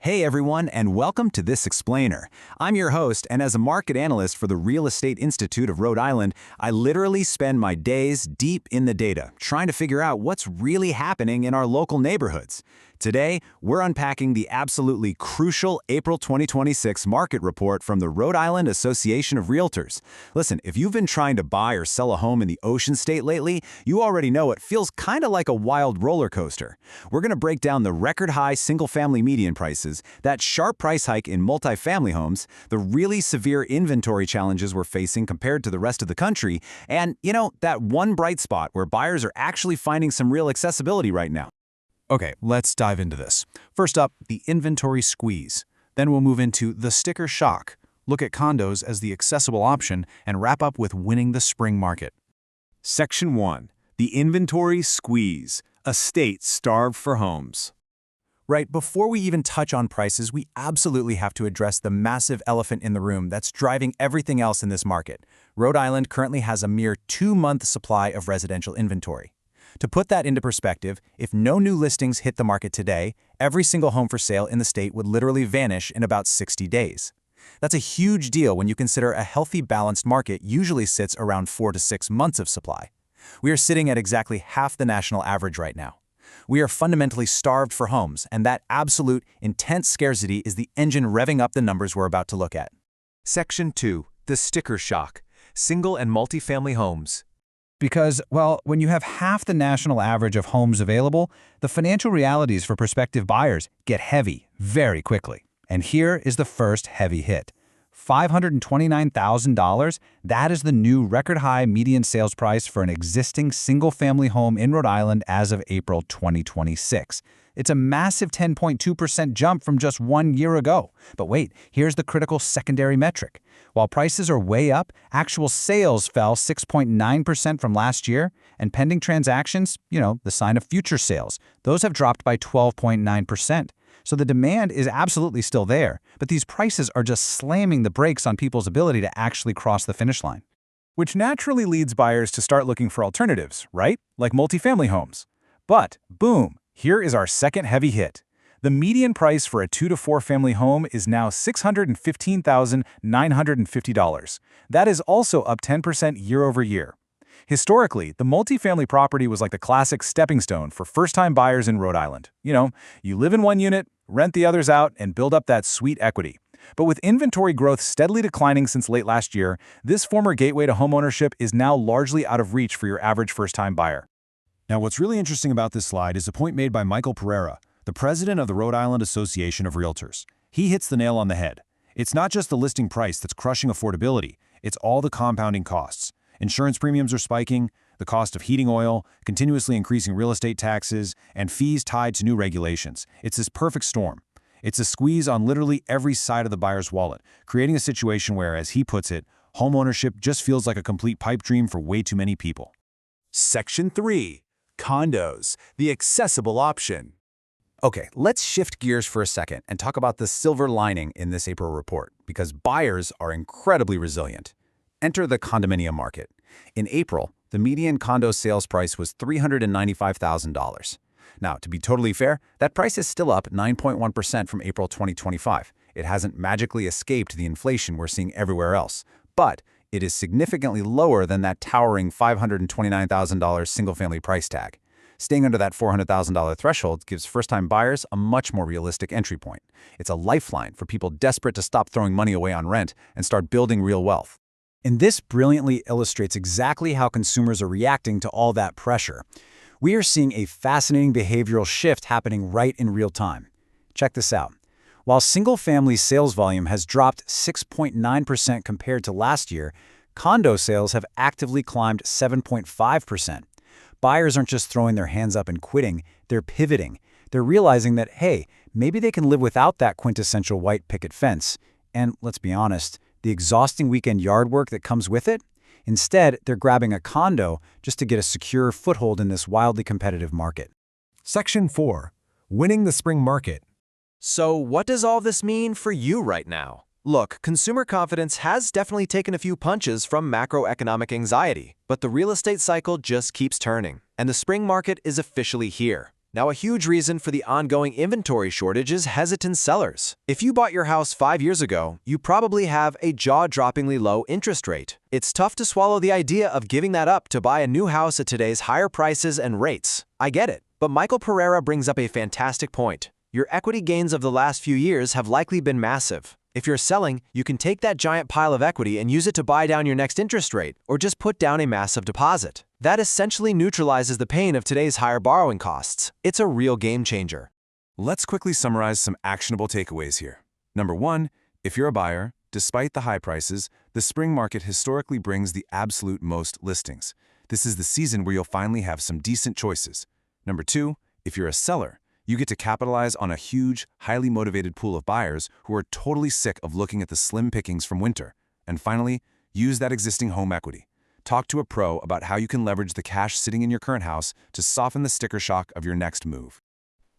Hey everyone, and welcome to This Explainer. I'm your host, and as a market analyst for the Real Estate Institute of Rhode Island, I literally spend my days deep in the data, trying to figure out what's really happening in our local neighborhoods. Today, we're unpacking the absolutely crucial April 2026 market report from the Rhode Island Association of Realtors. Listen, if you've been trying to buy or sell a home in the Ocean State lately, you already know it feels kind of like a wild roller coaster. We're going to break down the record-high single-family median prices, that sharp price hike in multifamily homes, the really severe inventory challenges we're facing compared to the rest of the country, and, that one bright spot where buyers are actually finding some real accessibility right now. Okay, let's dive into this. First up, the inventory squeeze. Then we'll move into the sticker shock, look at condos as the accessible option, and wrap up with winning the spring market. Section 1. The inventory squeeze. A state starved for homes. Right, before we even touch on prices, we absolutely have to address the massive elephant in the room that's driving everything else in this market. Rhode Island currently has a mere 2-month supply of residential inventory. To put that into perspective, if no new listings hit the market today, every single home for sale in the state would literally vanish in about 60 days. That's a huge deal when you consider a healthy, balanced market usually sits around 4 to 6 months of supply. We are sitting at exactly half the national average right now. We are fundamentally starved for homes, and that absolute, intense scarcity is the engine revving up the numbers we're about to look at. Section 2. The sticker shock. Single and multifamily homes. Because, when you have half the national average of homes available, the financial realities for prospective buyers get heavy very quickly. And here is the first heavy hit. $529,000, that is the new record-high median sales price for an existing single-family home in Rhode Island as of April 2026. It's a massive 10.2% jump from just 1 year ago. But wait, here's the critical secondary metric. While prices are way up, actual sales fell 6.9% from last year, and pending transactions, the sign of future sales, those have dropped by 12.9%. So the demand is absolutely still there, but these prices are just slamming the brakes on people's ability to actually cross the finish line. Which naturally leads buyers to start looking for alternatives, right? Like multifamily homes. But, boom, here is our second heavy hit. The median price for a 2 to 4 family home is now $615,950. That is also up 10% year over year. Historically, the multifamily property was like the classic stepping stone for first-time buyers in Rhode Island. You live in one unit, rent the others out, and build up that sweet equity. But with inventory growth steadily declining since late last year, this former gateway to homeownership is now largely out of reach for your average first-time buyer. Now, what's really interesting about this slide is a point made by Michael Pereira, the president of the Rhode Island Association of Realtors. He hits the nail on the head. It's not just the listing price that's crushing affordability, it's all the compounding costs. Insurance premiums are spiking, the cost of heating oil, continuously increasing real estate taxes, and fees tied to new regulations. It's this perfect storm. It's a squeeze on literally every side of the buyer's wallet, creating a situation where, as he puts it, homeownership just feels like a complete pipe dream for way too many people. Section 3. Condos, the accessible option. Okay, let's shift gears for a second and talk about the silver lining in this April report, because buyers are incredibly resilient. Enter the condominium market. In April, the median condo sales price was $395,000. Now, to be totally fair, that price is still up 9.1% from April 2025. It hasn't magically escaped the inflation we're seeing everywhere else, but it is significantly lower than that towering $529,000 single-family price tag. Staying under that $400,000 threshold gives first-time buyers a much more realistic entry point. It's a lifeline for people desperate to stop throwing money away on rent and start building real wealth. And this brilliantly illustrates exactly how consumers are reacting to all that pressure. We are seeing a fascinating behavioral shift happening right in real time. Check this out. While single-family sales volume has dropped 6.9% compared to last year, condo sales have actively climbed 7.5%. Buyers aren't just throwing their hands up and quitting, they're pivoting. They're realizing that, hey, maybe they can live without that quintessential white picket fence. And let's be honest, the exhausting weekend yard work that comes with it? Instead, they're grabbing a condo just to get a secure foothold in this wildly competitive market. Section 4. Winning the spring market. So what does all this mean for you right now? Look, consumer confidence has definitely taken a few punches from macroeconomic anxiety, but the real estate cycle just keeps turning, and the spring market is officially here. Now, a huge reason for the ongoing inventory shortage is hesitant sellers. If you bought your house 5 years ago, you probably have a jaw-droppingly low interest rate. It's tough to swallow the idea of giving that up to buy a new house at today's higher prices and rates. I get it, but Michael Pereira brings up a fantastic point. Your equity gains of the last few years have likely been massive. If you're selling, you can take that giant pile of equity and use it to buy down your next interest rate, or just put down a massive deposit. That essentially neutralizes the pain of today's higher borrowing costs. It's a real game changer. Let's quickly summarize some actionable takeaways here. Number 1, if you're a buyer, despite the high prices, the spring market historically brings the absolute most listings. This is the season where you'll finally have some decent choices. Number 2, if you're a seller, you get to capitalize on a huge, highly motivated pool of buyers who are totally sick of looking at the slim pickings from winter. And finally, use that existing home equity. Talk to a pro about how you can leverage the cash sitting in your current house to soften the sticker shock of your next move.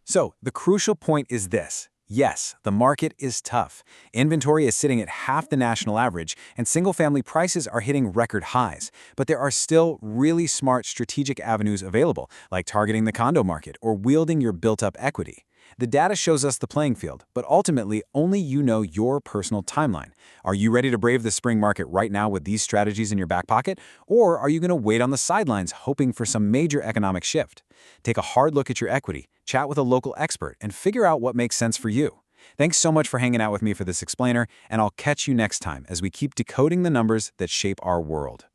So, the crucial point is this. Yes, the market is tough. Inventory is sitting at half the national average, and single-family prices are hitting record highs. But there are still really smart strategic avenues available, like targeting the condo market or wielding your built-up equity. The data shows us the playing field, but ultimately, only you know your personal timeline. Are you ready to brave the spring market right now with these strategies in your back pocket? Or are you going to wait on the sidelines hoping for some major economic shift? Take a hard look at your equity, chat with a local expert, and figure out what makes sense for you. Thanks so much for hanging out with me for this explainer, and I'll catch you next time as we keep decoding the numbers that shape our world.